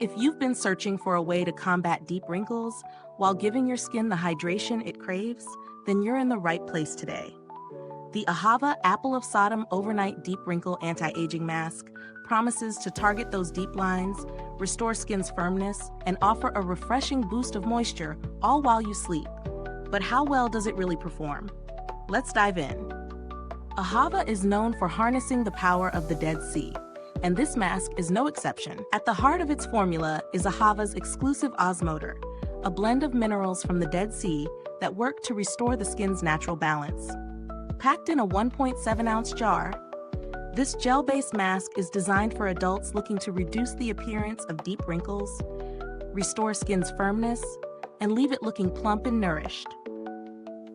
If you've been searching for a way to combat deep wrinkles while giving your skin the hydration it craves, then you're in the right place today. The AHAVA Apple of Sodom Overnight Deep Wrinkle Anti-Aging Mask promises to target those deep lines, restore skin's firmness, and offer a refreshing boost of moisture all while you sleep. But how well does it really perform? Let's dive in. AHAVA is known for harnessing the power of the Dead Sea, and this mask is no exception. At the heart of its formula is AHAVA's exclusive Osmoter, a blend of minerals from the Dead Sea that work to restore the skin's natural balance. Packed in a 1.7-ounce jar, this gel-based mask is designed for adults looking to reduce the appearance of deep wrinkles, restore skin's firmness, and leave it looking plump and nourished.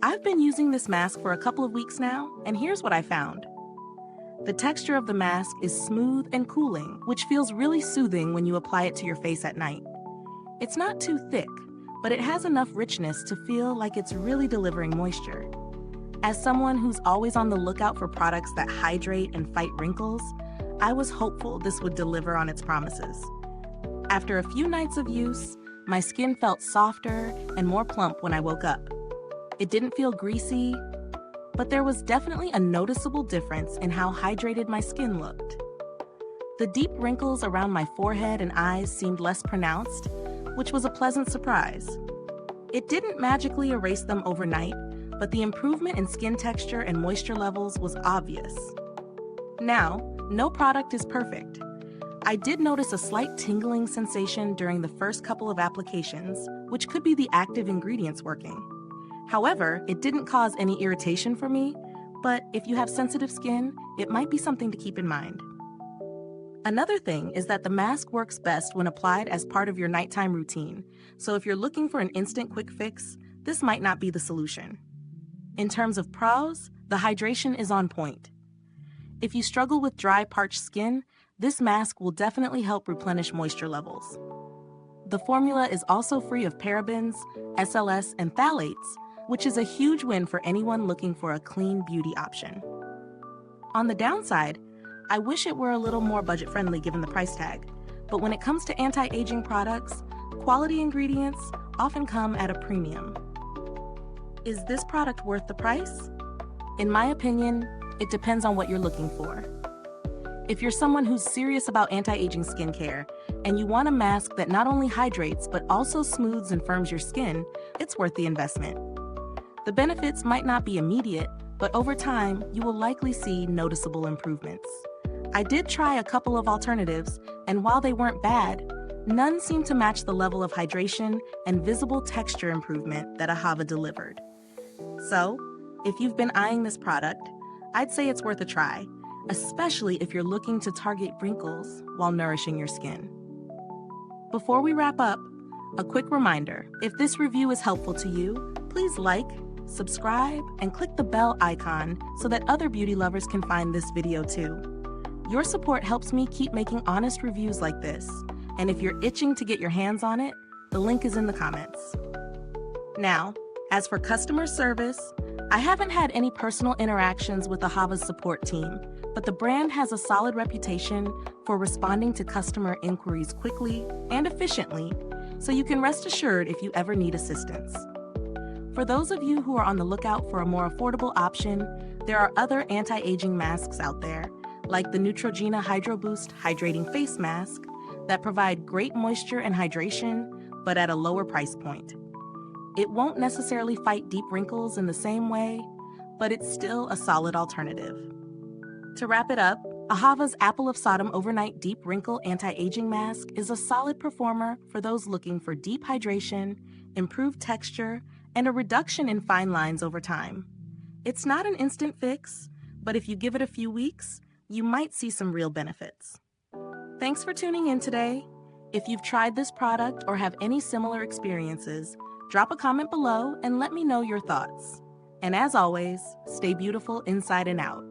I've been using this mask for a couple of weeks now, and here's what I found. The texture of the mask is smooth and cooling, which feels really soothing when you apply it to your face at night. It's not too thick, but it has enough richness to feel like it's really delivering moisture. As someone who's always on the lookout for products that hydrate and fight wrinkles, I was hopeful this would deliver on its promises. After a few nights of use, my skin felt softer and more plump when I woke up. It didn't feel greasy, but there was definitely a noticeable difference in how hydrated my skin looked. The deep wrinkles around my forehead and eyes seemed less pronounced, which was a pleasant surprise. It didn't magically erase them overnight, but the improvement in skin texture and moisture levels was obvious. Now, no product is perfect. I did notice a slight tingling sensation during the first couple of applications, which could be the active ingredients working. However, it didn't cause any irritation for me, but if you have sensitive skin, it might be something to keep in mind. Another thing is that the mask works best when applied as part of your nighttime routine, so if you're looking for an instant quick fix, this might not be the solution. In terms of pros, the hydration is on point. If you struggle with dry, parched skin, this mask will definitely help replenish moisture levels. The formula is also free of parabens, SLS, and phthalates, which is a huge win for anyone looking for a clean beauty option. On the downside, I wish it were a little more budget-friendly given the price tag, but when it comes to anti-aging products, quality ingredients often come at a premium. Is this product worth the price? In my opinion, it depends on what you're looking for. If you're someone who's serious about anti-aging skincare and you want a mask that not only hydrates but also smooths and firms your skin, it's worth the investment. The benefits might not be immediate, but over time, you will likely see noticeable improvements. I did try a couple of alternatives, and while they weren't bad, none seemed to match the level of hydration and visible texture improvement that AHAVA delivered. So, if you've been eyeing this product, I'd say it's worth a try, especially if you're looking to target wrinkles while nourishing your skin. Before we wrap up, a quick reminder, if this review is helpful to you, please like, subscribe, and click the bell icon so that other beauty lovers can find this video too. Your support helps me keep making honest reviews like this, and if you're itching to get your hands on it, the link is in the comments. Now, as for customer service, I haven't had any personal interactions with AHAVA's support team, but the brand has a solid reputation for responding to customer inquiries quickly and efficiently, so you can rest assured if you ever need assistance. For those of you who are on the lookout for a more affordable option, there are other anti-aging masks out there, like the Neutrogena Hydro Boost Hydrating Face Mask, that provide great moisture and hydration, but at a lower price point. It won't necessarily fight deep wrinkles in the same way, but it's still a solid alternative. To wrap it up, AHAVA's Apple of Sodom Overnight Deep Wrinkle Anti-Aging Mask is a solid performer for those looking for deep hydration, improved texture, and a reduction in fine lines over time. It's not an instant fix, but if you give it a few weeks, you might see some real benefits. Thanks for tuning in today. If you've tried this product or have any similar experiences, drop a comment below and let me know your thoughts. And as always, stay beautiful inside and out.